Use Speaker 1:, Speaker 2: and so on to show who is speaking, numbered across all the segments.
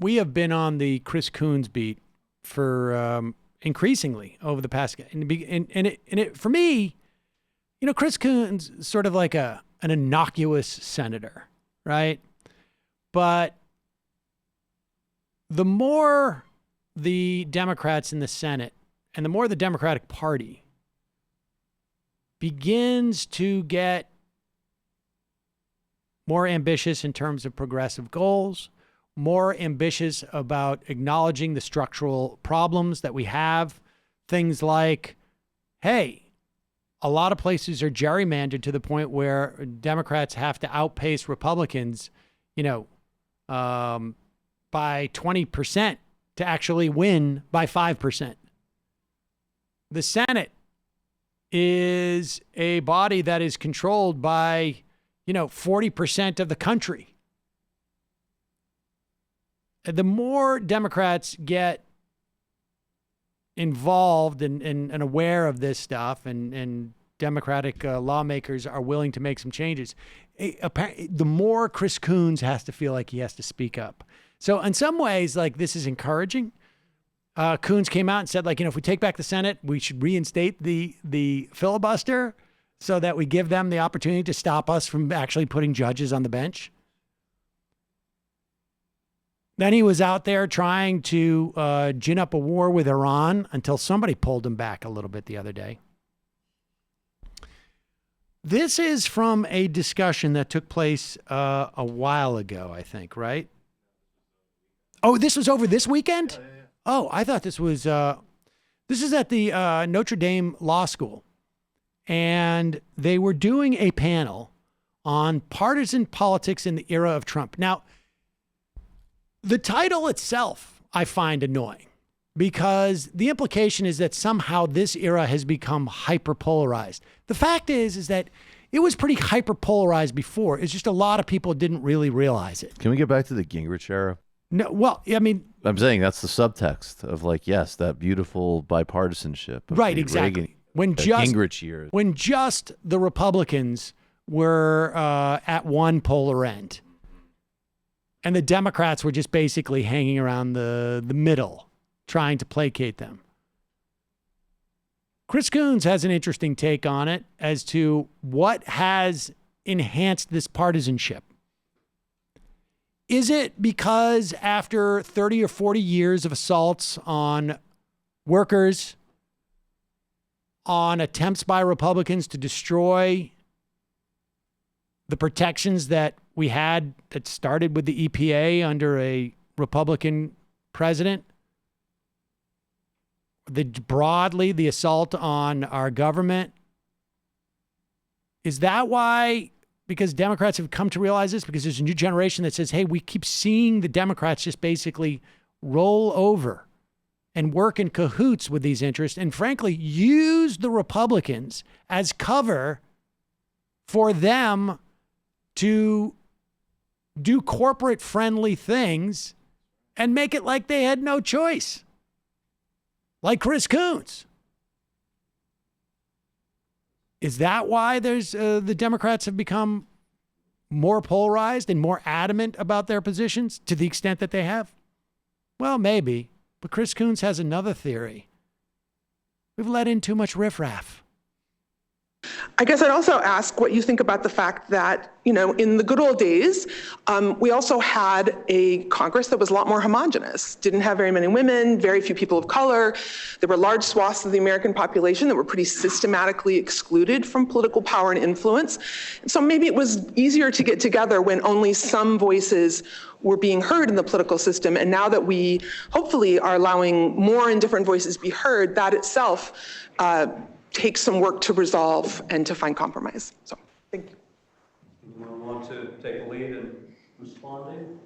Speaker 1: We have been on the Chris Coons beat for increasingly over the past, for me, Chris Coons is sort of like an innocuous senator, right? But the more the Democrats in the Senate and the more the Democratic Party begins to get more ambitious in terms of progressive goals, more ambitious about acknowledging the structural problems that we have, things like, hey, a lot of places are gerrymandered to the point where Democrats have to outpace Republicans, by 20% to actually win by 5%. The Senate is a body that is controlled by, 40% of the country. The more Democrats get involved and aware of this stuff, and Democratic lawmakers are willing to make some changes, the more Chris Coons has to feel like he has to speak up. So in some ways, this is encouraging. Coons came out and said, if we take back the Senate, we should reinstate the filibuster so that we give them the opportunity to stop us from actually putting judges on the bench. Then he was out there trying to gin up a war with Iran until somebody pulled him back a little bit the other day. This is from a discussion that took place a while ago, I think, right? Oh, this was over this weekend? Yeah. Oh, I thought this was, this is at the Notre Dame Law School. And they were doing a panel on partisan politics in the era of Trump. Now, the title itself I find annoying because the implication is that somehow this era has become hyperpolarized. The fact is that it was pretty hyperpolarized before. It's just a lot of people didn't really realize it.
Speaker 2: Can we get back to the Gingrich era?
Speaker 1: No, well, I mean,
Speaker 2: I'm saying that's the subtext of yes, that beautiful bipartisanship.
Speaker 1: Right, exactly.
Speaker 2: Reagan, Gingrich years.
Speaker 1: When just the Republicans were at one polar end. And the Democrats were just basically hanging around the middle, trying to placate them. Chris Coons has an interesting take on it as to what has enhanced this partisanship. Is it because after 30 or 40 years of assaults on workers, on attempts by Republicans to destroy the protections that we had that started with the EPA under a Republican president, broadly the assault on our government? Is that why? Because Democrats have come to realize this, because there's a new generation that says, hey, we keep seeing the Democrats just basically roll over and work in cahoots with these interests and frankly use the Republicans as cover for them to do corporate friendly things and make it like they had no choice. Like Chris Coons. Is that why there's the Democrats have become more polarized and more adamant about their positions to the extent that they have? Well, maybe. But Chris Coons has another theory. We've let in too much riffraff.
Speaker 3: I guess I'd also ask what you think about the fact that, in the good old days, we also had a Congress that was a lot more homogenous, didn't have very many women, very few people of color. There were large swaths of the American population that were pretty systematically excluded from political power and influence. And so maybe it was easier to get together when only some voices were being heard in the political system. And now that we hopefully are allowing more and different voices be heard, that itself takes some work to resolve and to find compromise. So, thank you.
Speaker 4: Anyone want to take the lead in responding?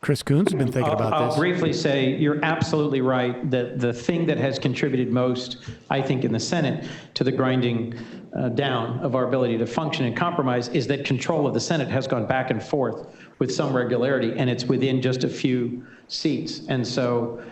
Speaker 1: Chris Coons has been thinking about this.
Speaker 5: I'll briefly say you're absolutely right that the thing that has contributed most, I think, in the Senate to the grinding down of our ability to function and compromise is that control of the Senate has gone back and forth with some regularity, and it's within just a few seats. And so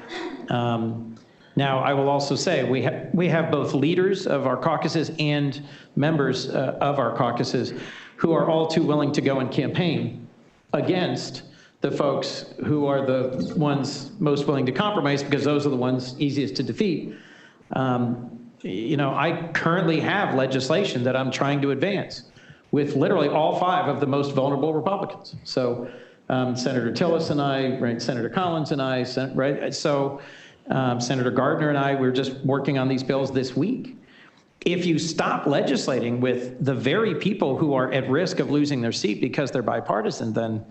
Speaker 5: now I will also say we have both leaders of our caucuses and members of our caucuses who are all too willing to go and campaign against the folks who are the ones most willing to compromise, because those are the ones easiest to defeat. I currently have legislation that I'm trying to advance with literally all 5 of the most vulnerable Republicans. So Senator Tillis and I, right, Senator Collins and I, right? So Senator Gardner and I, we're just working on these bills this week. If you stop legislating with the very people who are at risk of losing their seat because they're bipartisan, then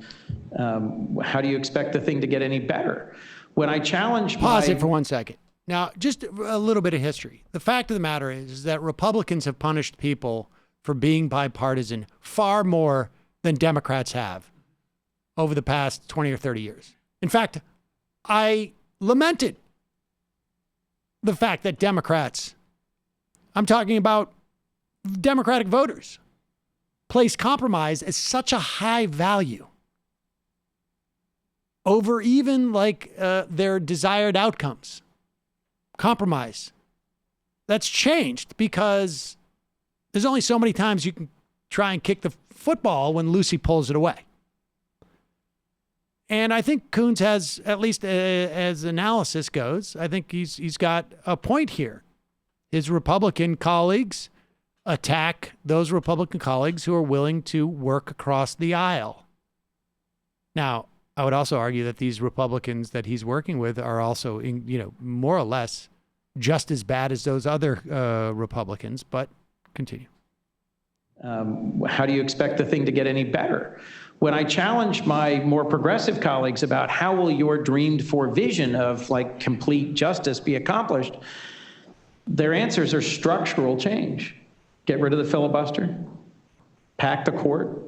Speaker 5: how do you expect the thing to get any better? When I challenge
Speaker 1: Pause it for 1 second. Now, just a little bit of history. The fact of the matter is that Republicans have punished people for being bipartisan far more than Democrats have over the past 20 or 30 years. In fact, I lamented the fact that Democrats, I'm talking about Democratic voters, place compromise as such a high value over even their desired outcomes. Compromise. That's changed because there's only so many times you can try and kick the football when Lucy pulls it away. And I think Coons has, at least as analysis goes, I think he's got a point here. His Republican colleagues attack those Republican colleagues who are willing to work across the aisle. Now, I would also argue that these Republicans that he's working with are also, more or less just as bad as those other Republicans, but continue.
Speaker 5: How do you expect the thing to get any better? When I challenge my more progressive colleagues about how will your dreamed for vision of complete justice be accomplished, their answers are structural change. Get rid of the filibuster, pack the court.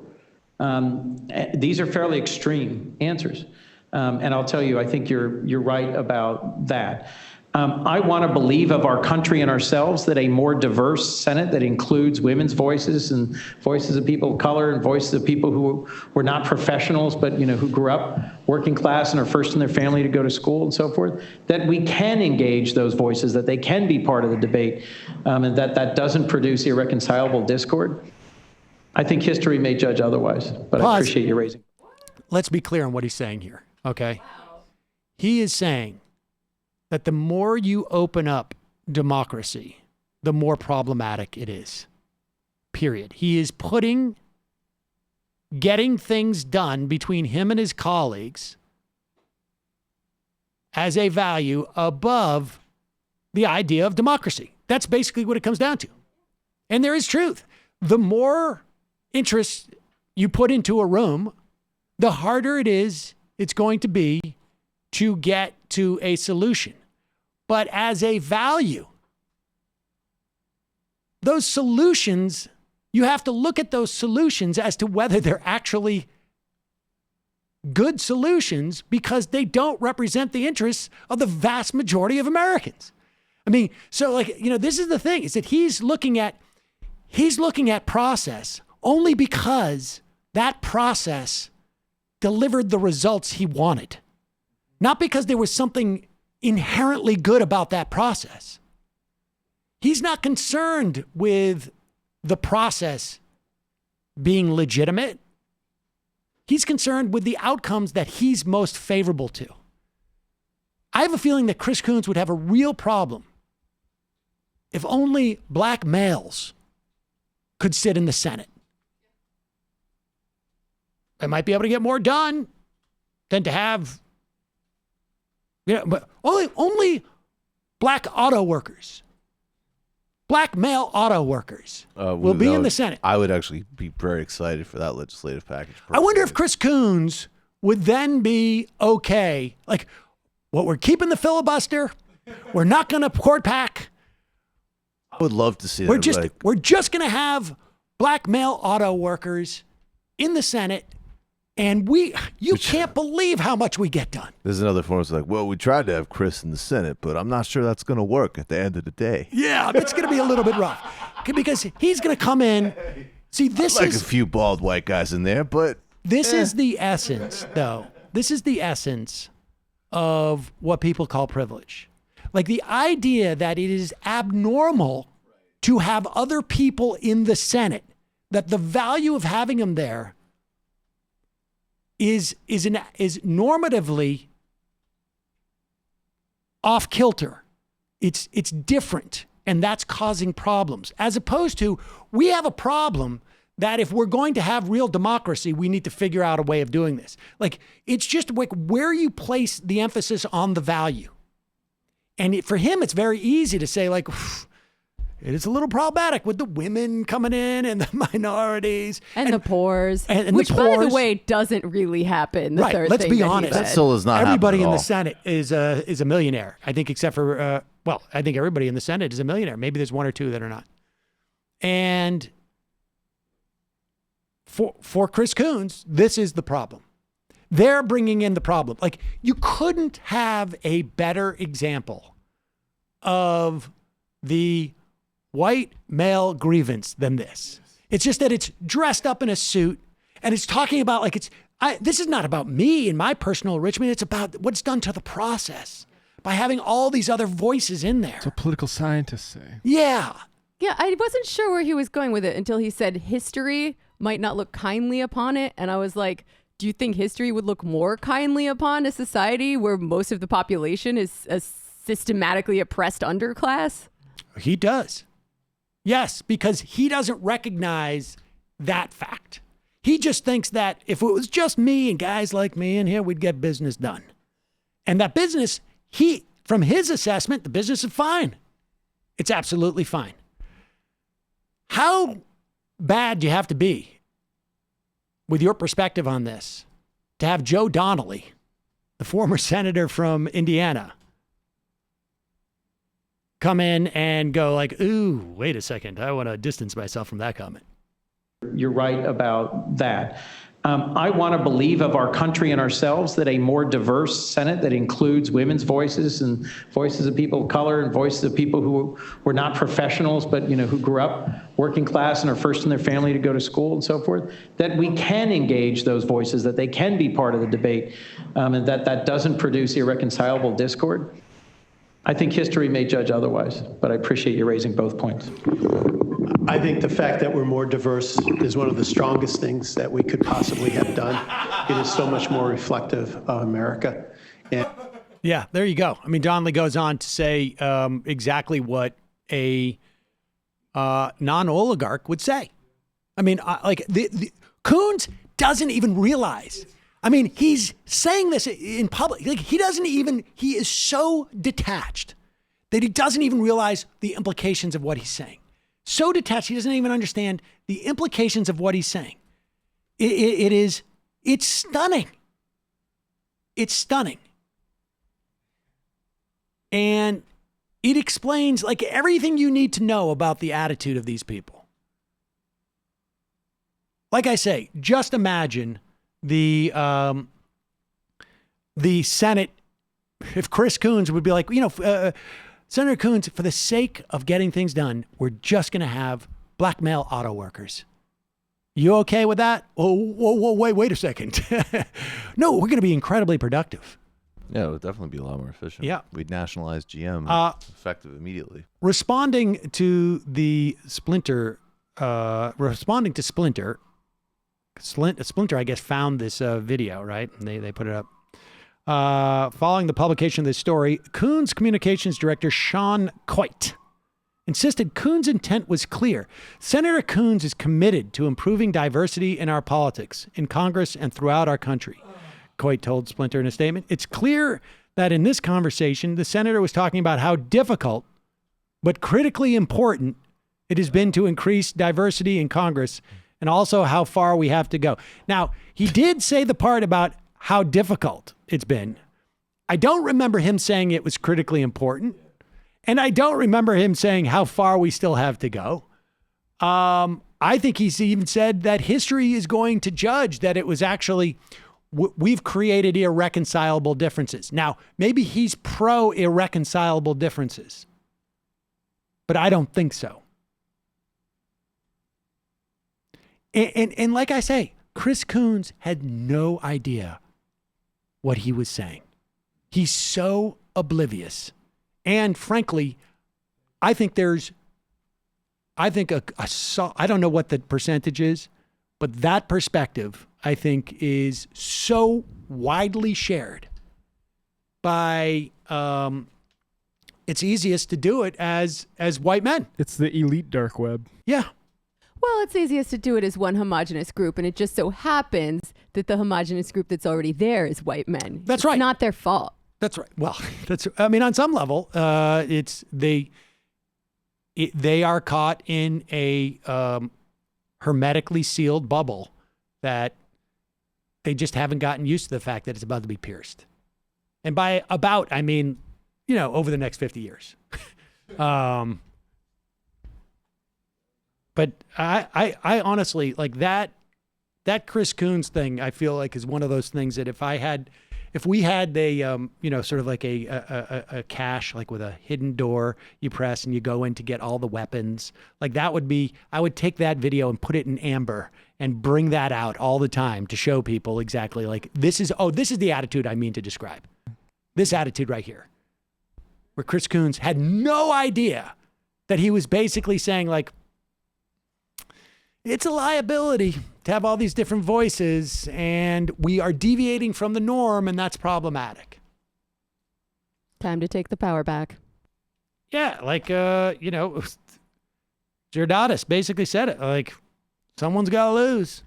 Speaker 5: These are fairly extreme answers. And I'll tell you, I think you're right about that. I want to believe of our country and ourselves that a more diverse Senate that includes women's voices and voices of people of color and voices of people who were not professionals, but who grew up working class and are first in their family to go to school and so forth, that we can engage those voices, that they can be part of the debate, and that doesn't produce irreconcilable discord. I think history may judge otherwise, but I appreciate you raising.
Speaker 1: Let's be clear on what he's saying here, okay? He is saying that the more you open up democracy, the more problematic it is, period. He is putting getting things done between him and his colleagues as a value above the idea of democracy. That's basically what it comes down to. And there is truth. The more interest you put into a room, the harder it's going to be to get to a solution. But as a value, those solutions, you have to look at those solutions as to whether they're actually good solutions because they don't represent the interests of the vast majority of Americans. I mean, so this is the thing, is that he's looking at process only because that process delivered the results he wanted. Not because there was something inherently good about that process. He's not concerned with the process being legitimate. He's concerned with the outcomes that he's most favorable to. I have a feeling that Chris Coons would have a real problem if only black males could sit in the Senate. They might be able to get more done than to have, but only black auto workers, black male auto workers will be in the Senate.
Speaker 2: I would actually be very excited for that legislative package.
Speaker 1: I wonder if Chris Coons would then be okay. We're keeping the filibuster. We're not going to court pack.
Speaker 2: I would love to see
Speaker 1: We're
Speaker 2: that.
Speaker 1: We're just going to have black male auto workers in the Senate. And you can't believe how much we get done.
Speaker 2: There's another form. It's we tried to have Chris in the Senate, but I'm not sure that's going to work at the end of the day.
Speaker 1: Yeah, it's going to be a little bit rough because he's going to come in. See, this is
Speaker 2: a few bald white guys in there, but
Speaker 1: this is the essence, though. This is the essence of what people call privilege. The idea that it is abnormal to have other people in the Senate, that the value of having them there is normatively off kilter. It's different, and that's causing problems. As opposed to, we have a problem that if we're going to have real democracy, we need to figure out a way of doing this. Like, it's just like where you place the emphasis on the value. And for him, it's very easy to say, like, it is a little problematic with the women coming in and the minorities.
Speaker 6: And the poors.
Speaker 1: And
Speaker 6: which,
Speaker 1: the poors.
Speaker 6: by the way, doesn't really happen. The
Speaker 1: Right,
Speaker 6: third
Speaker 1: let's
Speaker 6: thing
Speaker 1: be
Speaker 6: that he
Speaker 1: honest.
Speaker 6: said.
Speaker 2: That still is not
Speaker 1: Everybody
Speaker 2: happening
Speaker 1: in
Speaker 2: at
Speaker 1: the Senate is a millionaire, I think, except for, I think everybody in the Senate is a millionaire. Maybe there's one or two that are not. And for Chris Coons, this is the problem. They're bringing in the problem. Like, you couldn't have a better example of the white male grievance than this. It's just that it's dressed up in a suit and it's talking about like this is not about me and my personal enrichment. It's about what's done to the process by having all these other voices in there.
Speaker 7: That's what political scientists say.
Speaker 1: Yeah.
Speaker 6: Yeah, I wasn't sure where he was going with it until he said history might not look kindly upon it. And I was like, do you think history would look more kindly upon a society where most of the population is a systematically oppressed underclass?
Speaker 1: He does. Yes, because he doesn't recognize that fact. He just thinks that if it was just me and guys like me in here, we'd get business done. And that business, from his assessment, the business is fine. It's absolutely fine. How bad do you have to be with your perspective on this to have Joe Donnelly, the former senator from Indiana, come in and go like, ooh, wait a second, I want to distance myself from that comment?
Speaker 5: You're right about that. I want to believe of our country and ourselves that a more diverse Senate that includes women's voices and voices of people of color and voices of people who were not professionals, but who grew up working class and are first in their family to go to school and so forth, that we can engage those voices, that they can be part of the debate, and that doesn't produce irreconcilable discord. I think history may judge otherwise, but I appreciate you raising both points.
Speaker 8: I think the fact that we're more diverse is one of the strongest things that we could possibly have done. It is so much more reflective of America.
Speaker 1: Yeah, there you go. I mean, Donnelly goes on to say exactly what a non-oligarch would say. I mean, the Coons doesn't even realize. I mean, he's saying this in public. Like, he is so detached that he doesn't even realize the implications of what he's saying. So detached, he doesn't even understand the implications of what he's saying. It's stunning. It's stunning. And it explains like everything you need to know about the attitude of these people. Like I say, just imagine the Senate, if Chris Coons would be like, Senator Coons, for the sake of getting things done, we're just going to have black male auto workers. You okay with that? Oh, wait a second. No, we're going to be incredibly productive.
Speaker 2: Yeah, it would definitely be a lot more efficient.
Speaker 1: Yeah.
Speaker 2: We'd nationalize GM effective immediately.
Speaker 1: Responding to Splinter, Splinter, I guess, found this video, right? And they put it up. Following the publication of this story, Coons communications director Sean Coit insisted Coons' intent was clear. Senator Coons is committed to improving diversity in our politics, in Congress, and throughout our country. Coit told Splinter in a statement, "It's clear that in this conversation, the senator was talking about how difficult but critically important it has been to increase diversity in Congress and also how far we have to go." Now, he did say the part about how difficult it's been. I don't remember him saying it was critically important. And I don't remember him saying how far we still have to go. I think he's even said that history is going to judge that it was actually, we've created irreconcilable differences. Now, maybe he's pro irreconcilable differences, but I don't think so. And like I say, Chris Coons had no idea what he was saying. He's so oblivious. And frankly, I think I don't know what the percentage is, but that perspective I think, is so widely shared by, it's easiest to do it as white men.
Speaker 7: It's the elite dark web.
Speaker 1: Yeah.
Speaker 6: Well, it's easiest to do it as one homogenous group, and it just so happens that the homogenous group that's already there is white men.
Speaker 1: That's
Speaker 6: It's
Speaker 1: right.
Speaker 6: not their fault.
Speaker 1: That's right. Well, on some level, they are caught in a hermetically sealed bubble that they just haven't gotten used to the fact that it's about to be pierced. And by about, I mean, over the next 50 years. But I honestly, like that Chris Coons thing, I feel like is one of those things that if we had a, sort of like a cache, like with a hidden door you press and you go in to get all the weapons, like that would be, I would take that video and put it in amber and bring that out all the time to show people exactly like, this is the attitude I mean to describe. This attitude right here, where Chris Coons had no idea that he was basically saying like, it's a liability to have all these different voices, and we are deviating from the norm, and that's problematic.
Speaker 6: Time to take the power back.
Speaker 1: Yeah, like, Giordatis basically said it, like, someone's got to lose,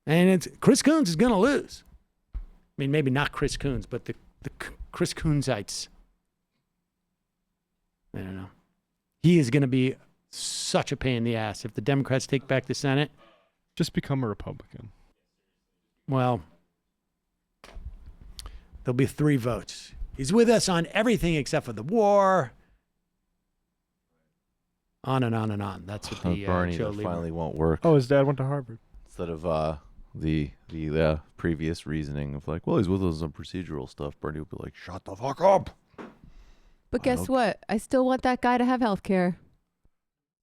Speaker 1: and Chris Coons is going to lose. I mean, maybe not Chris Coons, but the Chris Coonsites. I don't know. He is going to be such a pain in the ass if the Democrats take back the Senate.
Speaker 7: Just become a Republican.
Speaker 1: Well, there'll be 3 votes. He's with us on everything except for the war. On and on and on. That's what the
Speaker 2: Bernie
Speaker 1: Joe
Speaker 2: that
Speaker 1: Lieber.
Speaker 2: finally won't work.
Speaker 7: Oh, his dad went to Harvard.
Speaker 2: Instead of the previous reasoning of like, well, he's with us on procedural stuff, Bernie would be like, shut the fuck up.
Speaker 6: But guess what? I still want that guy to have health care.